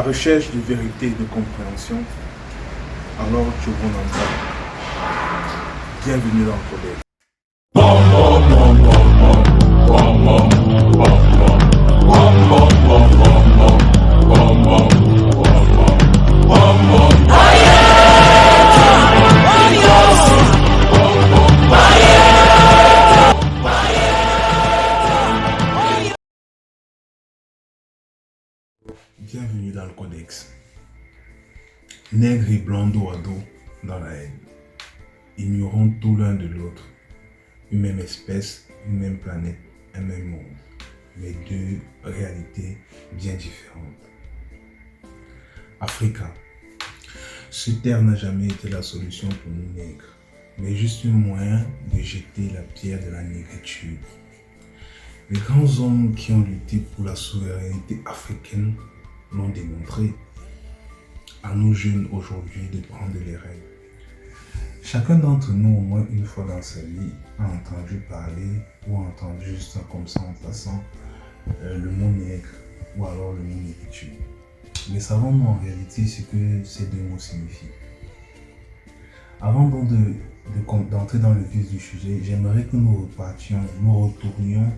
recherche de vérité et de compréhension, alors tu es bon endroit. Bienvenue dans le Codex. Bienvenue dans le Codex. Nègre et blanc dos à dos dans la haine. Ignorant tout l'un de l'autre. Une même espèce, une même planète, un même monde. Mais deux réalités bien différentes. Africa. Ce terme n'a jamais été la solution pour nous nègres, mais juste un moyen de jeter la pierre de la négritude. Les grands hommes qui ont lutté pour la souveraineté africaine l'ont démontré. À nous jeunes aujourd'hui de prendre les rênes. Chacun d'entre nous, au moins une fois dans sa vie, a entendu parler ou a entendu juste comme ça en passant le mot nègre ou alors le mot négritude. Mais savons-nous en réalité ce que ces deux mots signifient? Avant donc d'entrer dans le vif du sujet, j'aimerais que nous retournions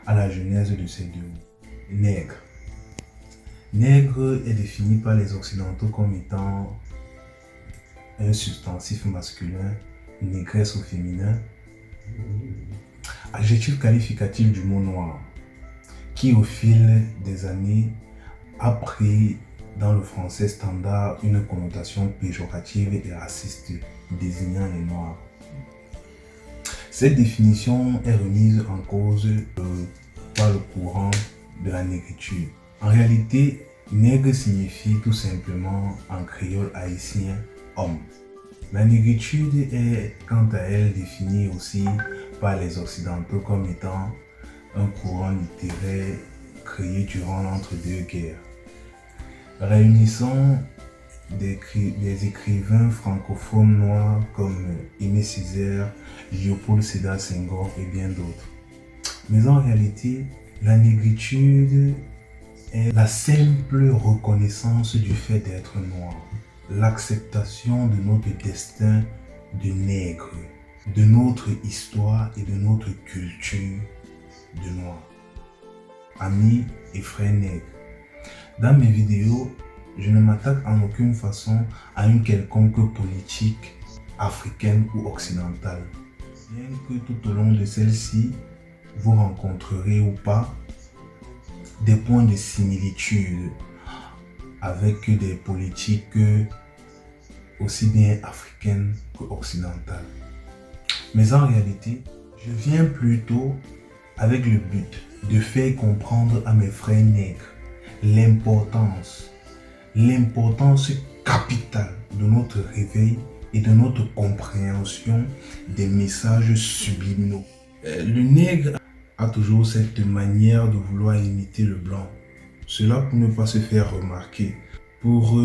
à la genèse de ces deux mots. Nègre. Nègre est défini par les Occidentaux comme étant un substantif masculin, négresse au féminin, adjectif qualificatif du mot noir, qui au fil des années a pris dans le français standard une connotation péjorative et raciste désignant les noirs. Cette définition est remise en cause par le courant de la négritude. En réalité, nègre signifie tout simplement en créole haïtien homme. La négritude est quant à elle définie aussi par les occidentaux comme étant un courant littéraire créé durant l'entre-deux-guerres, réunissant des écrivains francophones noirs comme Aimé Césaire, Léopold Sédar Senghor et bien d'autres. Mais en réalité, la négritude est la simple reconnaissance du fait d'être noir, l'acceptation de notre destin de nègre, de notre histoire et de notre culture de noir. Amis et frères nègres, dans mes vidéos, je ne m'attaque en aucune façon à une quelconque politique africaine ou occidentale. Bien que tout au long de celle-ci, vous rencontrerez ou pas des points de similitude avec des politiques aussi bien africaines qu'occidentales. Mais en réalité, je viens plutôt avec le but de faire comprendre à mes frères nègres l'importance capitale de notre réveil et de notre compréhension des messages subliminaux. Le nègre a toujours cette manière de vouloir imiter le blanc. Cela pour ne pas se faire remarquer, pour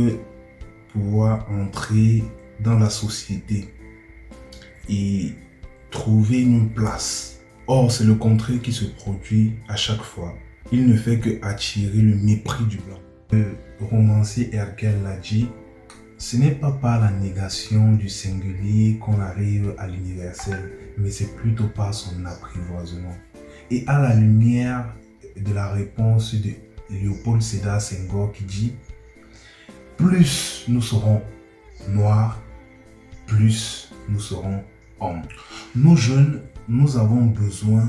pouvoir entrer dans la société et trouver une place. Or, c'est le contraire qui se produit à chaque fois. Il ne fait que attirer le mépris du blanc. Le romancier Hergel l'a dit, ce n'est pas par la négation du singulier qu'on arrive à l'universel, mais c'est plutôt par son apprivoisement. Et à la lumière de la réponse de Léopold Sédar Senghor qui dit « Plus nous serons noirs, plus nous serons hommes ». Nous jeunes, nous avons besoin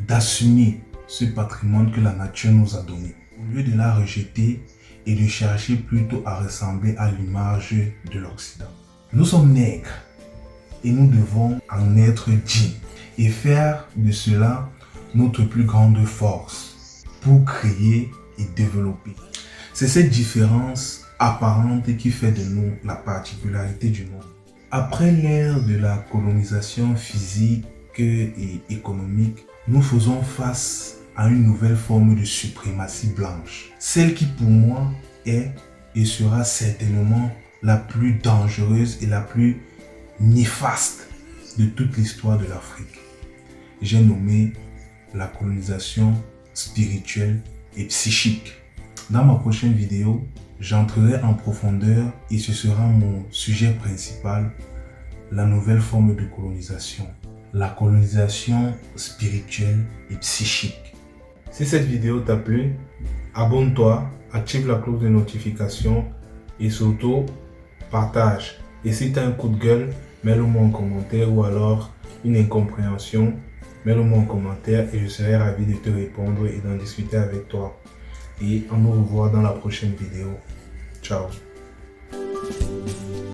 d'assumer ce patrimoine que la nature nous a donné. Au lieu de la rejeter et de chercher plutôt à ressembler à l'image de l'Occident. Nous sommes nègres et nous devons en être dignes et faire de cela notre plus grande force pour créer et développer. C'est cette différence apparente qui fait de nous la particularité du monde. Après l'ère de la colonisation physique et économique, nous faisons face à une nouvelle forme de suprématie blanche. Celle qui pour moi est et sera certainement la plus dangereuse et la plus néfaste de toute l'histoire de l'Afrique. J'ai nommé la colonisation spirituelle et psychique. Dans ma prochaine vidéo, j'entrerai en profondeur et ce sera mon sujet principal, la nouvelle forme de colonisation, la colonisation spirituelle et psychique. Si cette vidéo t'a plu, abonne-toi, active la cloche de notification et surtout partage. Et si tu as un coup de gueule, mets-le moi en commentaire ou alors une incompréhension, mets-le moi en commentaire et je serai ravi de te répondre et d'en discuter avec toi. Et on nous revoit dans la prochaine vidéo. Ciao.